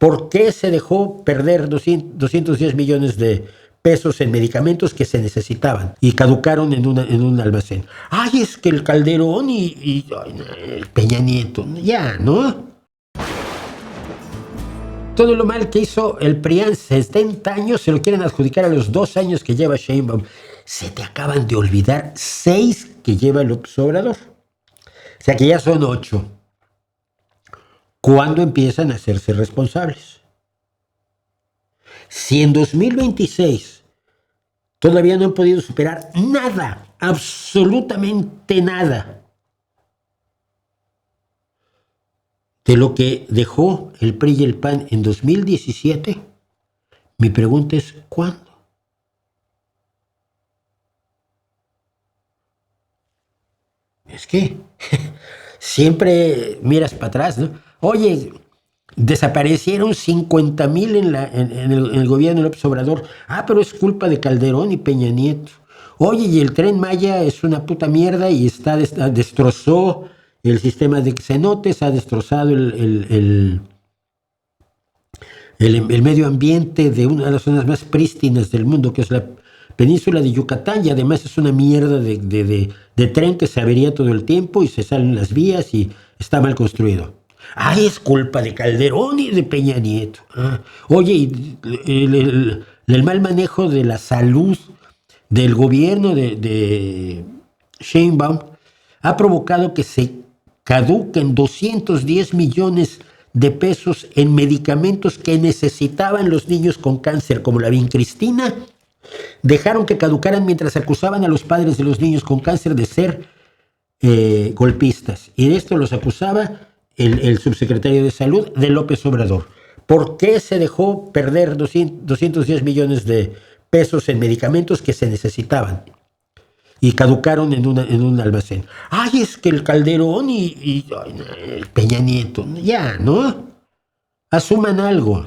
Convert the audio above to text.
¿Por qué se dejó perder 210 millones de pesos en medicamentos que se necesitaban y caducaron en un almacén? Ay, es que el Calderón y Peña Nieto, ya, ¿no? Todo lo mal que hizo el PRI en 70 años se lo quieren adjudicar a los 2 años que lleva Sheinbaum. Se te acaban de olvidar 6 que lleva López Obrador. O sea que ya son 8. ¿Cuándo empiezan a hacerse responsables? Si en 2026 todavía no han podido superar nada, absolutamente nada, de lo que dejó el PRI y el PAN en 2017, mi pregunta es, ¿cuándo? Es que siempre miras para atrás, ¿no? Oye, desaparecieron 50,000 en el gobierno de López Obrador. Ah, pero es culpa de Calderón y Peña Nieto. Oye, y el Tren Maya es una puta mierda y destrozó el sistema de cenotes, ha destrozado el medio ambiente de una de las zonas más prístinas del mundo, que es la península de Yucatán, y además es una mierda de tren que se avería todo el tiempo y se salen las vías y está mal construido. Ay, es culpa de Calderón y de Peña Nieto. Oye, el mal manejo de la salud del gobierno de Sheinbaum ha provocado que se caduquen 210 millones de pesos en medicamentos que necesitaban los niños con cáncer, como la vincristina. Dejaron que caducaran mientras acusaban a los padres de los niños con cáncer de ser golpistas. Y de esto los acusaba el subsecretario de Salud de López Obrador. ¿Por qué se dejó perder 210 millones de pesos en medicamentos que se necesitaban y caducaron en un almacén? Ay, es que el Calderón y Peña Nieto, ya, ¿no? Asuman algo.